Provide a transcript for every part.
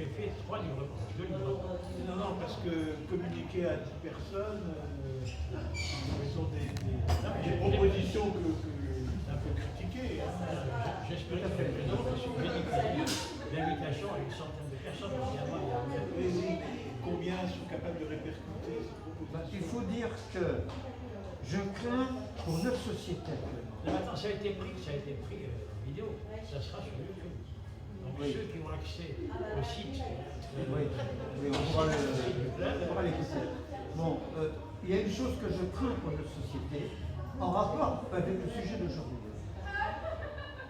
j'ai fait 3 livres, 2 livres. Non, non, parce que communiquer à 10 personnes, ils ont des propositions qu'on peut critiquer. J'espère que le président que sur l'invitation à une centaine de personnes. Combien sont capables de répercuter ces propositions? Il faut dire que je crains pour notre société actuellement. Non, attends, ça a été pris en vidéo, ça sera sur YouTube. Donc ceux qui ont accès au site, Oui, on pourra l'écouter. Bon, il y a une chose que je crains pour notre société, en rapport avec le sujet d'aujourd'hui.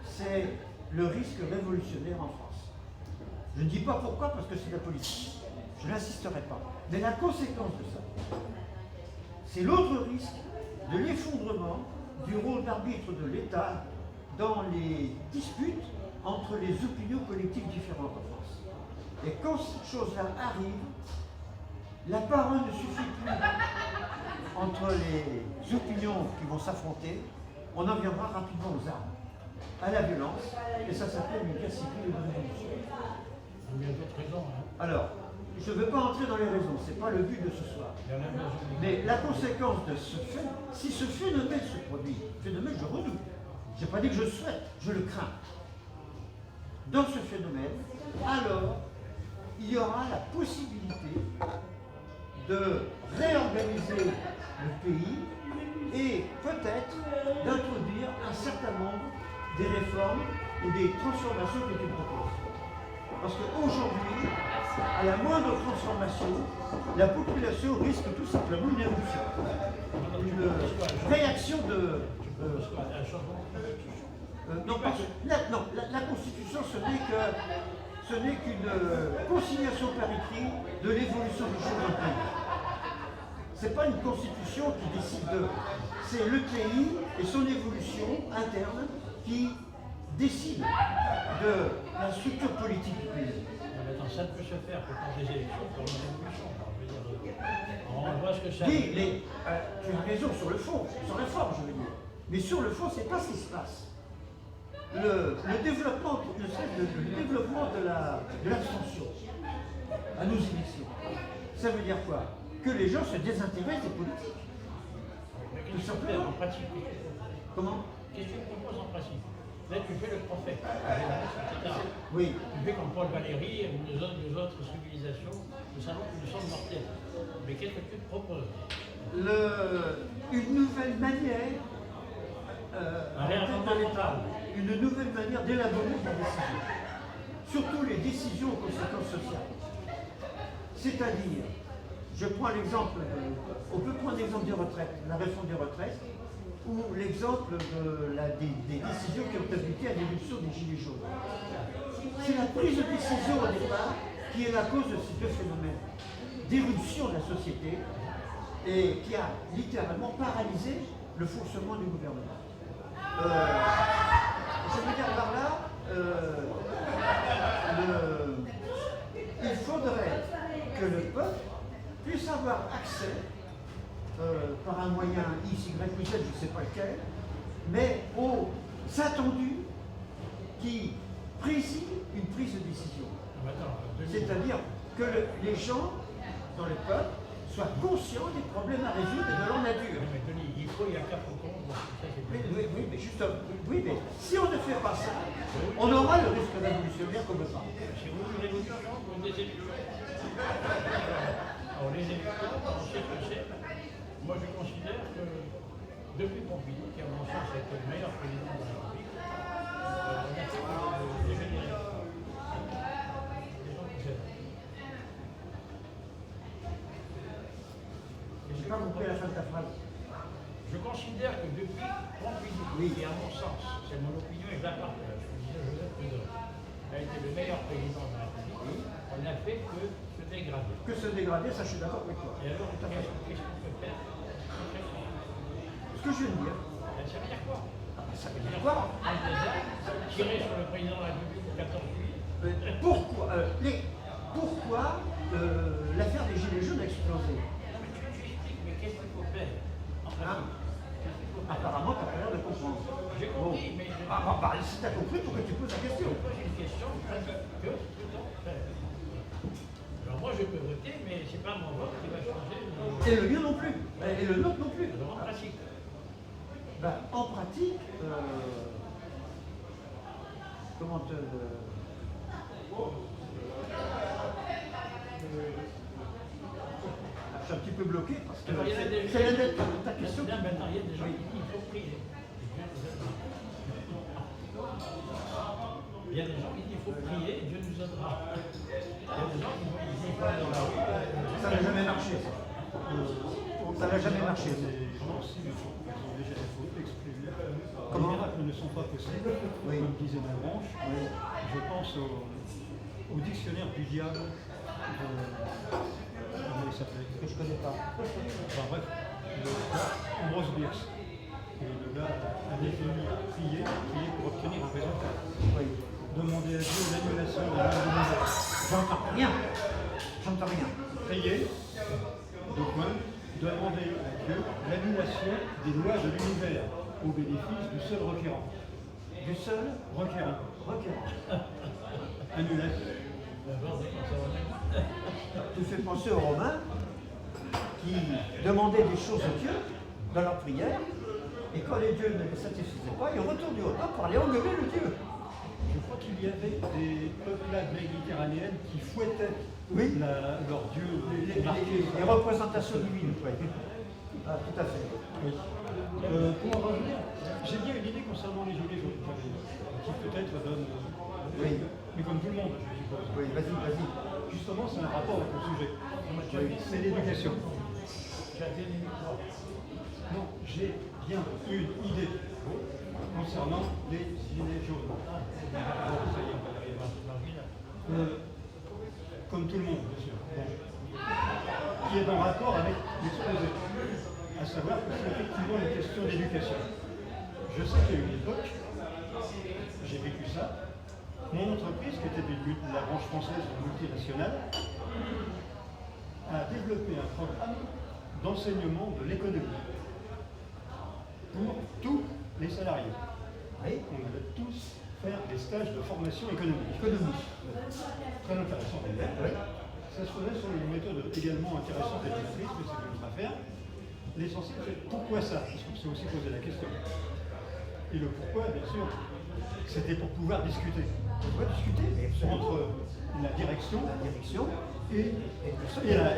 C'est le risque révolutionnaire en France. Je ne dis pas pourquoi, parce que c'est la politique. Je n'insisterai pas. Mais la conséquence de ça, c'est l'autre risque de l'effondrement du rôle d'arbitre de l'État dans les disputes entre les opinions collectives différentes en France. Et quand cette chose-là arrive, la parole ne suffit plus entre les opinions qui vont s'affronter, on en viendra rapidement aux armes, à la violence, et ça s'appelle une guerre civile et une révolution. Il y a d'autres raisons. Alors, je ne veux pas entrer dans les raisons, ce n'est pas le but de ce soir. Mais la conséquence de ce fait, si ce phénomène se produit, phénomène je redoute, je n'ai pas dit que je souhaite, je le crains. Dans ce phénomène, alors, il y aura la possibilité de réorganiser le pays et peut-être d'introduire un certain nombre des réformes ou des transformations que tu proposes. Parce qu'aujourd'hui, à la moindre transformation, la population risque tout simplement une éruption, une réaction de... non, la Constitution, ce n'est qu'une consignation par écrit de l'évolution du chose d'un pays. Ce n'est pas une Constitution qui décide de... C'est le pays et son évolution interne qui décide de la structure politique du pays. Ça ne peut se faire que par des élections, par une révolution. On voit ce que ça... Oui, mais tu as raison sur le fond, sur la forme, je veux dire. Mais sur le fond, ce n'est pas ce qui se passe. Le développement, le développement de l'abstention à nos élections, ça veut dire quoi? Que les gens se désintéressent des politiques. Tout simplement. En pratique. Comment? Qu'est-ce que tu proposes en principe? Là, tu fais le prophète, etc. Oui. Tu fais comme Paul Valéry et nous autres civilisations, nous savons que nous sommes mortels. Mais qu'est-ce que tu proposes? Une nouvelle manière une nouvelle manière d'élaborer des décisions. Surtout les décisions aux conséquences sociales. C'est-à-dire, je prends l'exemple, on peut prendre l'exemple des retraites, la réforme des retraites, ou l'exemple des décisions qui ont abouti à l'éruption des Gilets jaunes. C'est la prise de décision au départ qui est la cause de ces deux phénomènes d'éruption de la société et qui a littéralement paralysé le fonctionnement du gouvernement. Je veux dire par là, il faudrait que le peuple puisse avoir accès par un moyen X, Y, Z, je ne sais pas lequel, mais aux attendus qui président une prise de décision. C'est-à-dire que les gens, dans le peuple, soient conscients des problèmes à résoudre et de leur nature. Mais Denis, il faut y avoir Oui, mais justement, oui, mais si on ne fait pas ça, on aura le risque révolutionnaire comme ça. C'est vous une révolution ou des élections? Alors les élections, on sait que c'est. Moi je considère que depuis Pompidou, qui à mon sens a été le meilleur président de la République, on a fait des générations. Des gens qui s'aiment. Je n'ai pas compris la fin de ta phrase. Je considère que depuis Pompidou, et à mon sens, c'est mon opinion et je la partage, je disais Joseph Prudhomme, a été le meilleur président de la République, on n'a fait que se dégrader. Que se dégrader, ça je suis d'accord avec toi. Et alors, qu'est-ce qu'on peut faire? Ce que je viens de dire. Ça veut dire quoi? Ça veut dire quoi? Tirer sur le président de la République le 14 juillet. Pourquoi l'affaire des Gilets jaunes a explosé? Mais qu'est-ce qu'il faut faire? Apparemment, tu n'as pas l'air de comprendre. J'ai compris, mais... Si tu as compris, pourquoi tu poses la question? Je pose une question que peut-on faire? c'est pas mon vote qui va changer. Et le mien non plus. Et le nôtre non plus. En pratique. Ben, en pratique, comment te... je suis un petit peu bloqué parce que Alors, il y a des- c'est la ta question. Là, maintenant, il y a des gens qui disent qu'il faut prier. Il y a des gens qui disent qu'il faut prier et Dieu nous aidera. Il y a des gens qui disent qu'il faut aller dans la rue. Ça n'a jamais marché, ça. Ça n'a jamais marché. Les gens aussi ils ont déjà des fautes exprimées. Comment? Les miracles ne sont pas possibles, Oui. comme disait Malebranche. Oui. Je pense au dictionnaire du diable de... Comment il s'appelait? Que je connais pas. Enfin bref, le gars Ambrose Bierce. Et le gars a défini prier pour obtenir un résultat. Oui. Demander à Dieu l'annulation de l'univers. J'entends rien. J'entends rien. Prier, donc même, demander à Dieu l'annulation des lois de l'univers au bénéfice du seul requérant. Du seul Requérant. requérant. Annulation. Tu fais penser aux Romains qui demandaient des choses à Dieu dans leur prière, et quand les dieux ne les satisfaisaient pas, ils retournaient au temple pour aller engueuler le Dieu. Je crois qu'il y avait des peuplades méditerranéennes qui fouettaient Oui. leur dieu Les représentations divines, oui. Ah, tout à fait. Oui. Pour en revenir, j'ai bien une idée concernant les gilets jaunes, qui peut-être donne... Oui. Mais comme tout le monde, je suppose. Oui, vas-y, vas-y. Justement, c'est un rapport avec le sujet. C'est l'éducation. Non, j'ai bien une idée concernant les gilets jaunes. Bon, ça y est, on va y arriver. Comme tout le monde, bien sûr. Bon. Qui est en rapport avec l'exposé. À savoir que c'est effectivement une question d'éducation. Je sais qu'il y a eu une époque, j'ai vécu ça. Mon entreprise, qui était la branche française multinationale, a développé un programme d'enseignement de l'économie pour tous les salariés. Oui. On allait tous faire des stages de formation économique. Très intéressant d'ailleurs. Oui. Ça se faisait sur une méthode également intéressante et novatrice, mais c'est une autre affaire. L'essentiel, c'est pourquoi ça? Parce qu'on s'est aussi posé la question. Et le pourquoi, bien sûr, c'était pour pouvoir discuter. On va discuter, mais Entre la direction et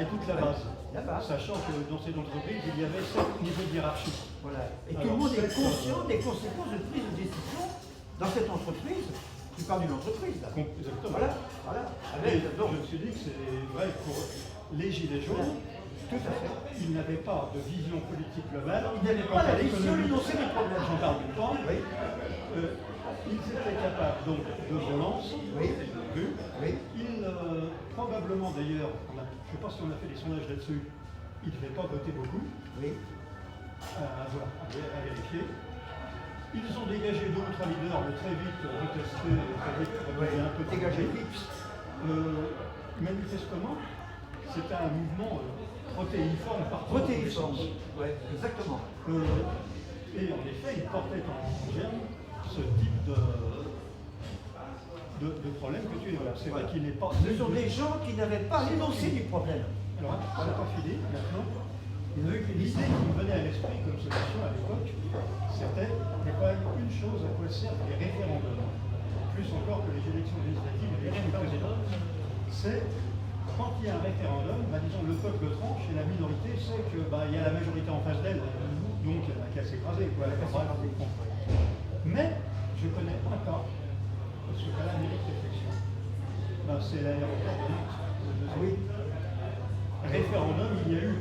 toute la base. La base. Sachant que dans cette entreprise, il y avait 7 niveaux de hiérarchie. Voilà. Et tout Alors, le monde est cette- conscient des conséquences de prise de décision dans cette entreprise. Tu parles d'une entreprise, là. Exactement. Voilà, voilà. Et Avec, donc, je me suis dit que c'est vrai pour les gilets jaunes. tout à fait. Ils n'avaient pas de vision politique globale. Ils n'avaient quant pas à la vision l'économie. énoncée des problèmes. J'en parle du temps. Oui, Ils étaient capables donc de relance, Oui. vu. oui, Ils, probablement d'ailleurs, je ne sais pas si on a fait des sondages là-dessus, ils ne devaient pas voter beaucoup, oui. à vérifier. Ils ont dégagé 2 ou 3 leaders, mais très vite retesté, très vite remis un peu Dégagé dégagé. Manifestement, c'était un mouvement protéiforme par Protéiforme. Oui, exactement. Et en effet, il portait en germe ce type de problème que tu évoques. C'est vrai qu'il n'est pas... Ce sont des gens qui n'avaient pas l'énoncé du problème. Alors, c'est pas fini, maintenant. L'idée qui me venait à l'esprit comme solution à l'époque, c'était qu'il y a quand même une chose à quoi servent les référendums, plus encore que les élections législatives et les élections présidentielles. C'est quand il y a un référendum, disons le peuple tranche et la minorité sait que il y a la majorité en face d'elle, donc il n'y en a qu'à s'écraser. Mais je connais un cas, ce cas-là mérite réflexion. C'est l'aéroport de Nantes. Oui, Référendum, il y a eu.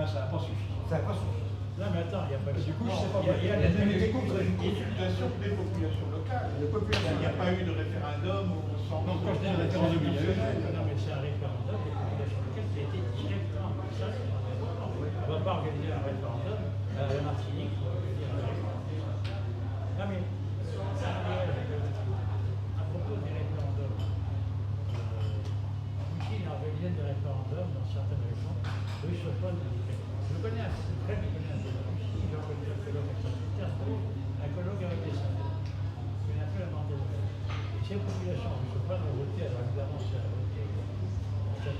Ça n'a pas suffi. ça n'a pas suffi. Non, mais attends, il n'y a pas de... Du coup, je sais pas. Il y a les Consultation des populations locales. Il n'y a pas eu de référendum au sens. Donc, quand je dis référendum, il y a eu. Non, mais c'est un référendum des populations locales qui a été directement concerné. On ne va pas organiser un référendum à la Martinique pour organiser un référendum. Non, mais à propos des référendums, Poutine a organisé des référendums dans certaines régions. Russophone, je connais un peu, je connais un peu la Russie, je connais un colloque avec Saint-Pétersbourg, un colloque avec les Saints. Je connais un peu la Mandela. Et ces populations russophones ont voté, alors évidemment, c'est à voter 95%,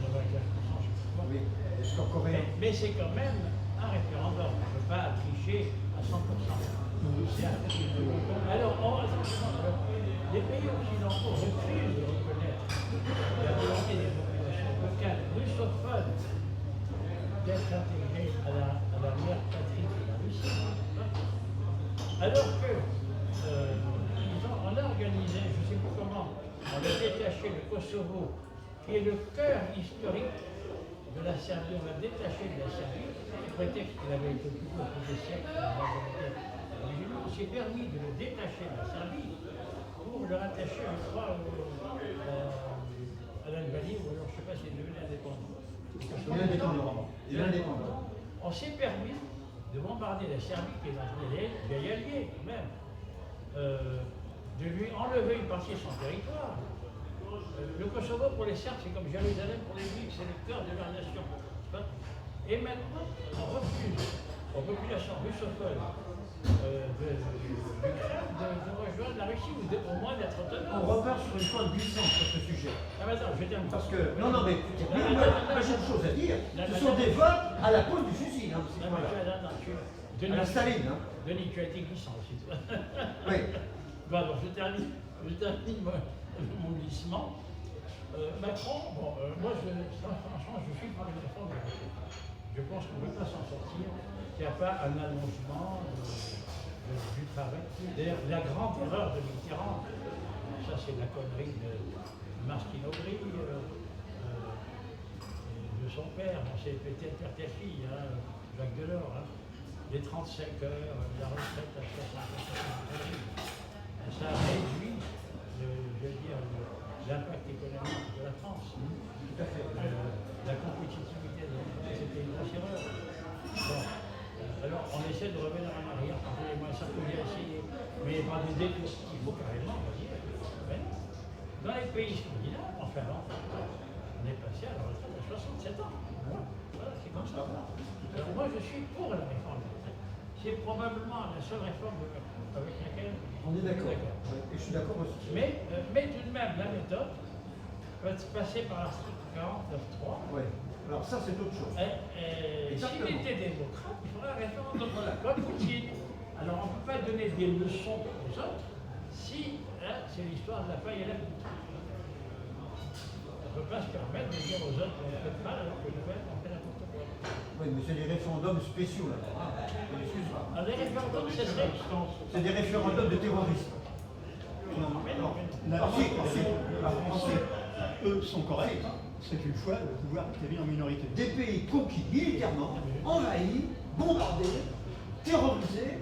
je Oui, le score coréen. Mais c'est quand même un référendum. On ne peut pas tricher à 100%. Alors, les pays occidentaux refusent de reconnaître la volonté des populations locales russophones d'être intégrées à la mère patrie de la Russie. Alors que on a organisé, je ne sais plus comment, on a détaché le Kosovo, qui est le cœur historique de la Serbie, on l'a détaché de la Serbie, sous prétexte qu'il avait été occupé au cours des siècles par la volonté originale. On s'est permis de le détacher de la Serbie pour le rattacher, je crois, à l'Albanie, ou alors je ne sais pas s'il est devenu indépendant. Il est indépendant. Il est indépendant. On s'est permis de bombarder la Serbie, qui est un vieil allié, quand même, de lui enlever une partie de son territoire. Le Kosovo pour les Serbes, c'est comme Jérusalem pour les Juifs, c'est le cœur de leur nation. Et maintenant, on refuse aux populations russophones d'Ukraine de rejoindre la Russie ou au moins d'être autonomes. On repart sur une pointe glissante sur ce sujet. Ah, mais attends, je termine. Parce que, non, mais moi j'ai une chose à dire. Ce sont des votes à la pointe du fusil. Hein, à la Staline. Hein. Denis, tu as été glissant aussi. Oui. Bon, alors, je termine mon glissement. Macron, bon, moi, franchement, je suis pour une réforme de la République. Je pense qu'on ne peut pas s'en sortir s'il n'y a pas un allongement du travail. D'ailleurs, la grande erreur de Mitterrand, ça c'est la connerie de Martine-Aubry, de son père, bon, c'est peut-être père-fille, hein, Jacques Delors, hein, les 35 heures, la retraite à 60 ans, ça a réduit, l'impact économique de la France. Tout à fait. La compétitivité de l'entreprise, c'était une grosse erreur. Bon. Alors, on essaie de revenir en arrière par tous les moyens, ça peut bien essayer, mais pas de détour. Il faut carrément dire. Dans les pays scandinaves, en Finlande, on est passé à la retraite à 67 ans. Voilà, c'est comme ça. Alors, moi, je suis pour la réforme. C'est probablement la seule réforme avec laquelle on est d'accord. Et je suis d'accord aussi. Mais tout de même, la méthode peut passer par l'article 49.3. Oui. Alors ça, c'est autre chose. S'il était démocrate, il faudrait un référendum comme Poutine. Alors on ne peut pas donner des leçons aux autres si c'est l'histoire de la paille et la poudre. On ne peut pas se permettre de dire aux autres qu'on ne fait pas alors que nous-mêmes on fait n'importe quoi. Oui, mais c'est des référendums spéciaux là. Excuse-moi. Les référendums, c'est des référendums de terrorisme. La Français, eux, sont corrects. C'est qu'une fois, le pouvoir atterrit en minorité. Des pays conquis militairement, envahis, bombardés, terrorisés,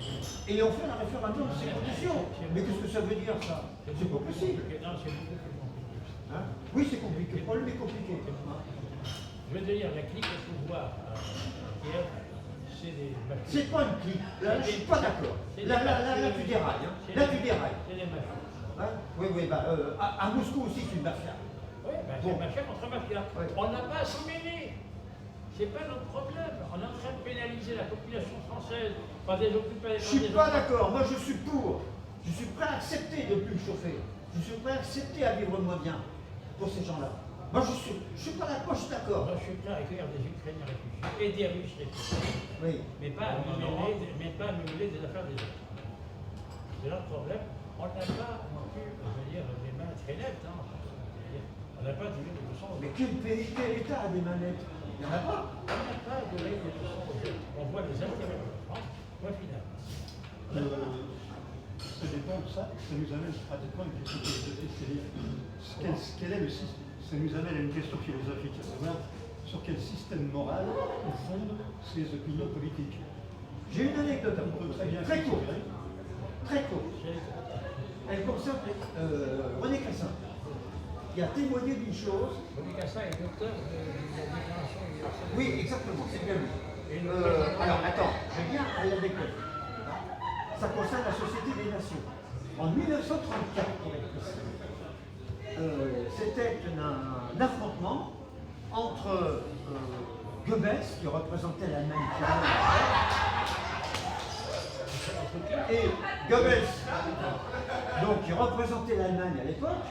et on fait un référendum de ces conditions. Mais qu'est-ce que ça veut dire, ça? C'est pas possible. Non, c'est beaucoup plus compliqué. Hein? Oui, c'est compliqué. Le problème est compliqué. Je veux dire, la clique au pouvoir, c'est des... C'est pas une clique. Là, je suis pas d'accord. Là, tu dérailles. Hein. Là, tu dérailles. C'est des mafias. Hein? Oui, à Moscou aussi, c'est une mafia. Oui, c'est mafia contre mafia. Ouais. On n'a pas à s'y mêler. C'est pas notre problème. On est en train de pénaliser la population française par des occupés. Je suis pas d'accord. Moi, je suis pour. Je suis prêt à accepter de ne plus chauffer. Je suis prêt à accepter à vivre moins bien pour ces gens-là. Moi, je suis pas d'accord. Je suis d'accord. Moi, je suis prêt à accueillir des Ukrainiens réfugiés et des Russes réfugiés. Oui. Mais pas à mêler des affaires des autres. C'est là le problème. On n'a pas non plus, je veux dire, des mains très nettes. Hein. On n'a pas donné de leçons. Mais quel État a des mains nettes? Il n'y en a pas. On n'a pas donné de leçons aux autres. On voit les intérêts de la France. Point final. Ça dépend de ça. Ça nous amène pratiquement à une question philosophique. C'est-à-dire, quel est le système? Ça nous amène à une question philosophique, à savoir sur quel système moral on fonde ses opinions politiques. J'ai une anecdote à propos. Très courte. Très courte. Elle concerne René Cassin, qui a témoigné d'une chose. René Cassin est l'auteur de la déclaration universelle. Oui, exactement, c'est bien lui. Alors, attends, je viens à l'anecdote. Ça concerne la Société des Nations. En 1934, pour être précis, c'était un affrontement entre Goebbels, qui représentait l'Allemagne, et Goebbels, donc qui représentait l'Allemagne à l'époque,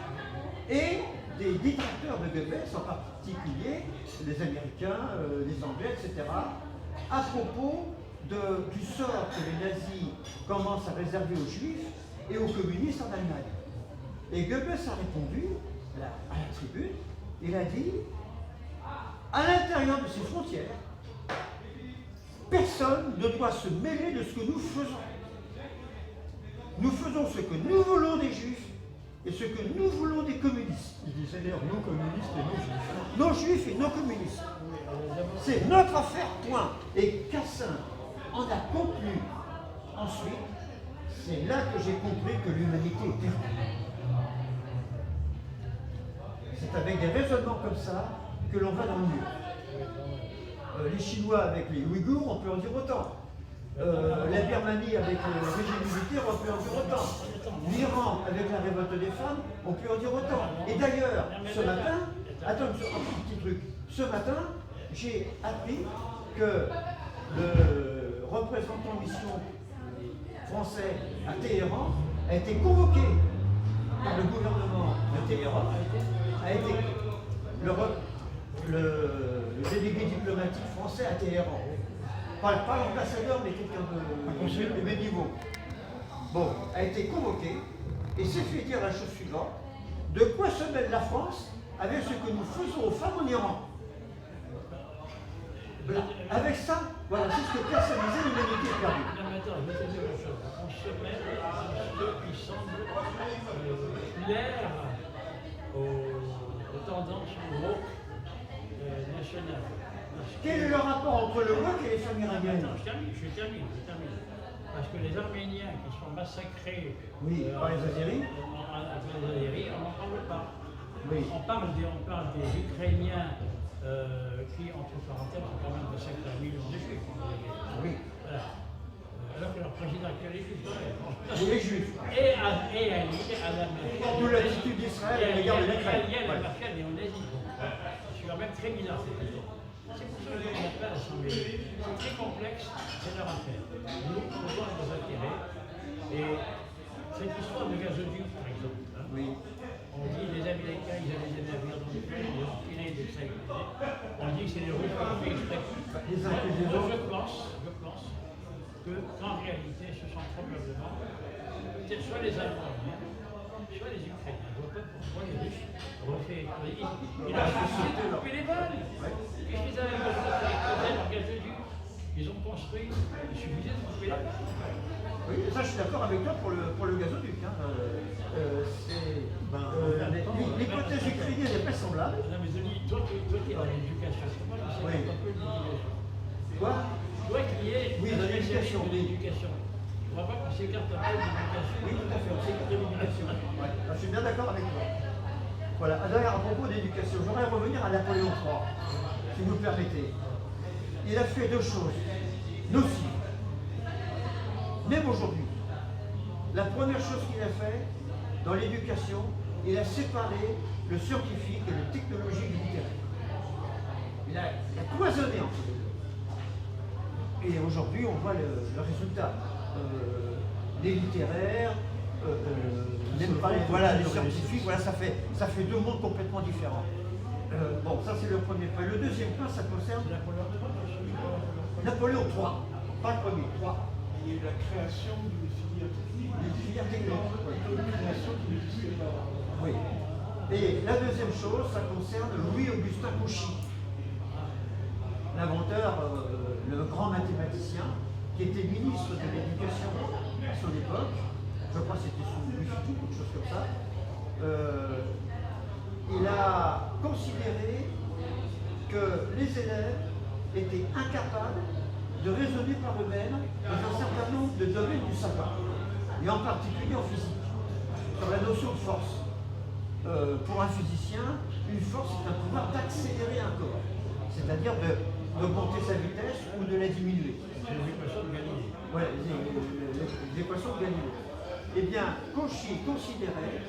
et des détracteurs de Goebbels, en particulier les Américains, les Anglais, etc., à propos du sort que les nazis commencent à réserver aux Juifs et aux communistes en Allemagne. Et Goebbels a répondu à la tribune, il a dit, à l'intérieur de ces frontières, personne ne doit se mêler de ce que nous faisons. Nous faisons ce que nous voulons des Juifs et ce que nous voulons des communistes. Il disait d'ailleurs nos communistes et nos juifs. Nos Juifs et nos communistes. C'est notre affaire, point. Et Cassin en a conclu ensuite. C'est là que j'ai compris que l'humanité est perdue. C'est avec des raisonnements comme ça que l'on va dans le mur. Les Chinois avec les Ouïghours, on peut en dire autant. La Birmanie avec le régime militaire, on peut en dire autant. L'Iran avec la révolte des femmes, on peut en dire autant. Et d'ailleurs, ce matin, attends, un petit truc. Ce matin, j'ai appris que le représentant de mission français à Téhéran a été convoqué par le gouvernement de Téhéran, a été le délégué diplomatique français à Téhéran. Pas l'ambassadeur, mais quelqu'un de même niveau. Bon, a été convoqué et s'est fait dire la chose suivante. De quoi se mêle la France avec ce que nous faisons aux femmes en Iran? Voilà. Avec ça, voilà, c'est ce que personnalisait l'humanité est perdue. Non, mais attends, je vais te dire une chose. On se met à ceux qui semblent plaire aux tendances woke nationales. Quel est le rapport entre le woke et les familles iraniennes? Attends, je termine. Parce que les Arméniens qui sont massacrés par les Azéris, on n'en parle pas. Oui. On parle des Ukrainiens qui, entre parenthèses, ont quand même massacré 1 million de Juifs. Oui. Voilà. Alors que leur président actuel est juif. Les Juifs. Et à l'île, à la mer. D'où l'attitude d'Israël à l'égard de l'Ukraine. Il y a la Marshall et en Asie. C'est quand même très bizarre cette histoire. C'est pour ça qu'on n'a pas l'Assemblée. C'est très complexe, c'est leur affaire. Nous, on doit nos intérêts. Et cette histoire de gazoduc, par exemple, hein, Oui. on dit les Américains, ils avaient des navires dans lesquels ils ont filé des sacs. On dit que c'est les Russes qui ont fait exprès. Les uns que les autres. Je pense qu'en réalité, ce sont probablement soit les Allemands, soit les Ukrainiens. Je ne vois pas pourquoi les Russes ont fait. Ils ont décidé de couper les balles. Qu'est-ce qu'ils avaient besoin de faire exploser leur gazoduc? Ils ont construit, il suffisait de couper les balles. Oui, ça je suis d'accord avec toi pour le gazoduc. Hein. L'hypothèse ukrainienne est vraisemblable. Non mais Denis, toi qui es dans l'éducation, moi je sais Oui. un peu l'éducation. Quoi? Toi qui es Oui, dans l'éducation. de l'éducation. Je ne crois pas qu'on s'écarte un peu de l'éducation. Oui, tout à fait, on s'écarte de l'éducation. Ouais. Je suis bien d'accord avec toi. Voilà, d'ailleurs, à propos d'éducation, j'aimerais revenir à Napoléon III, si vous le permettez. Il a fait deux choses nocives, même aujourd'hui. La première chose qu'il a fait dans l'éducation, il a séparé le scientifique et le technologique du littéraire. Il a cloisonné entre les deux. Et aujourd'hui, on voit le résultat. Les littéraires, même pas les scientifiques, voilà, ça fait deux mondes complètement différents. Bon, ça c'est le premier point. Le deuxième point, ça concerne Napoléon III, pas le premier, III. Il y a eu la création d'une filière technique. Une filière technique. Une création qui n'existait pas. Oui. Et la deuxième chose, ça concerne Louis-Augustin Cauchy, l'inventeur, le grand mathématicien, qui était ministre de l'Éducation à son époque. Je crois que c'était sous Louis Philippe, quelque chose comme ça. Il a considéré que les élèves étaient incapables de raisonner par eux-mêmes dans un certain nombre de domaines du savoir, et en particulier en physique, sur la notion de force. Pour un physicien, une force est un pouvoir d'accélérer un corps, c'est-à-dire d'augmenter sa vitesse ou de la diminuer. C'est les équations de Galilée. Ouais, les équations de Galilée. Eh bien, Cauchy considérait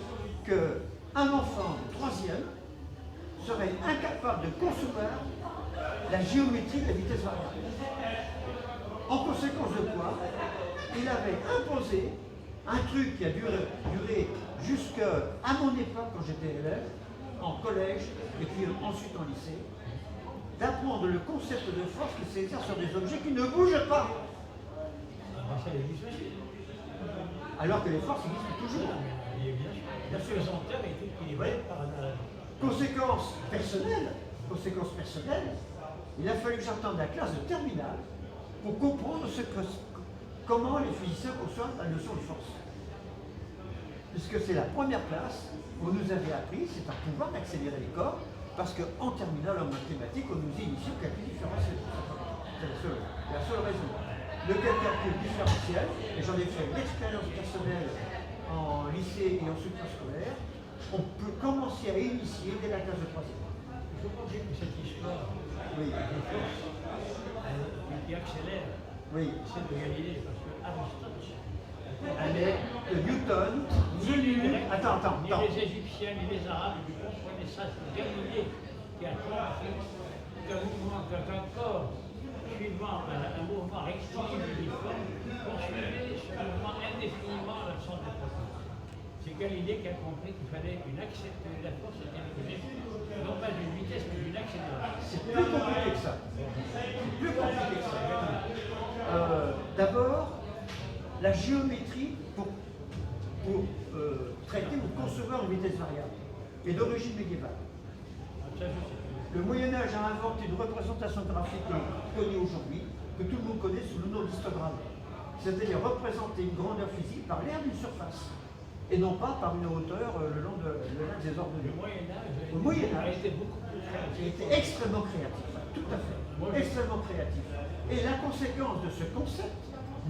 qu'un enfant de 3e serait incapable de concevoir la géométrie de la vitesse variable. En conséquence de quoi, il avait imposé un truc qui a duré jusqu'à mon époque quand j'étais élève, en collège et puis ensuite en lycée, d'apprendre le concept de force qui s'exerce sur des objets qui ne bougent pas. Ça existe aussi. Alors que les forces existent toujours. La pesanteur est équilibrée par Conséquence personnelle, il a fallu que j'entende la classe de terminale pour comprendre comment les physiciens conçoivent la notion de force. Puisque c'est la première classe où on nous avait appris, c'est un pouvoir d'accélérer les corps, parce qu'en terminale en mathématiques, on nous initie au calcul différentiel. C'est la seule raison. Lequel calcul différentiel, et j'en ai fait l'expérience personnelle en lycée et en suprascolaire, on peut commencer à initier dès la classe de troisième. Il faut pas oublier que cette histoire Oui. de force qui accélère, c'est de Galilée, parce que Aristote, Newton, ni les Égyptiens, ni les Arabes ne comprenaient ça. C'est Galilée qui a compris qu'un corps suivant un mouvement rectiligne uniforme poursuivait ce mouvement indéfiniment à l'absence de proton. C'est Galilée qui a compris qu'il fallait que la force était non pas d'une vitesse, mais d'une accélération. C'est plus compliqué que ça. D'abord, la géométrie pour traiter ou concevoir une vitesse variable est d'origine médiévale. Le Moyen-Âge a inventé une représentation graphique connue aujourd'hui, que tout le monde connaît sous le nom d'histogramme. C'est-à-dire représenter une grandeur physique par l'aire d'une surface, et non pas par une hauteur le long des ordres du Le Moyen-Âge a été beaucoup plus créatif. Il était extrêmement créatif, tout à fait, extrêmement créatif. Et la conséquence de ce concept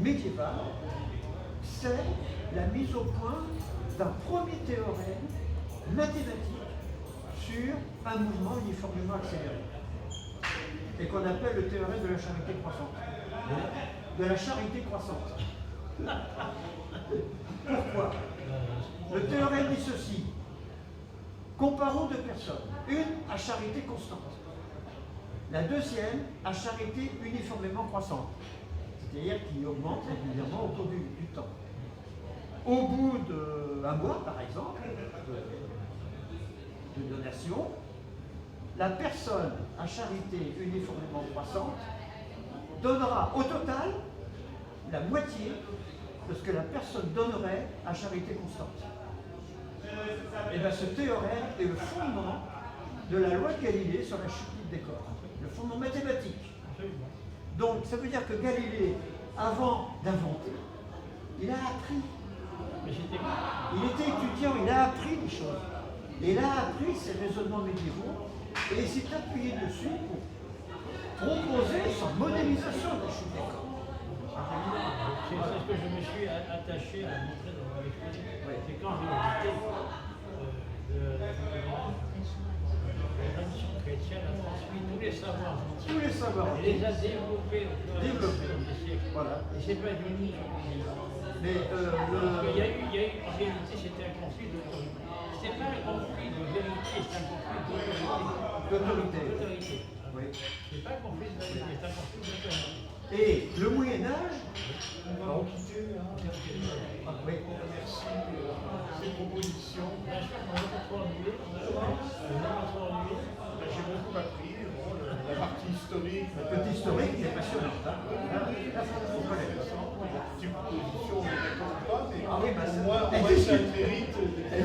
médiéval, c'est la mise au point d'un premier théorème mathématique sur un mouvement uniformément accéléré, et qu'on appelle le théorème de la charité croissante. Pourquoi? Le théorème dit ceci. Comparons deux personnes. Une à charité constante. La deuxième à charité uniformément croissante. C'est-à-dire qui augmente régulièrement au cours du temps. Au bout d'un mois, par exemple, de donation, la personne à charité uniformément croissante donnera au total la moitié de ce que la personne donnerait à charité constante. Et bien ce théorème est le fondement de la loi de Galilée sur la chute libre des corps, le fondement mathématique. Donc ça veut dire que Galilée, avant d'inventer, il a appris. Il était étudiant, il a appris des choses. Et il a appris ces raisonnements médiévaux et il s'est appuyé dessus pour proposer son modélisation de la chute des corps. C'est ce que je me suis attaché à montrer dans mon exposé. C'est quand j'ai visité la tradition chrétienne a transmis tous les savoirs. Et les a développés au fur et à mesure des siècles. Voilà. Et c'est pas du tout. Mais il y a eu, en réalité, c'était un conflit d'autorité. C'est pas un conflit de vérité, c'est un conflit d'autorité. Oui. C'est pas un conflit de vérité, c'est un conflit d'autorité. Et le Moyen-Âge, On va en quitter. oui. Merci ces propositions. Bien sûr, on a pas trop ennuyé. J'ai beaucoup appris. Bon, la partie historique. Le petit historique, c'est passionnant. Hein. Là, faut connaître. Ces propositions, on ne les répond pas, mais Ah oui, bah, au moins, elle ça a le discute. mérite. Elle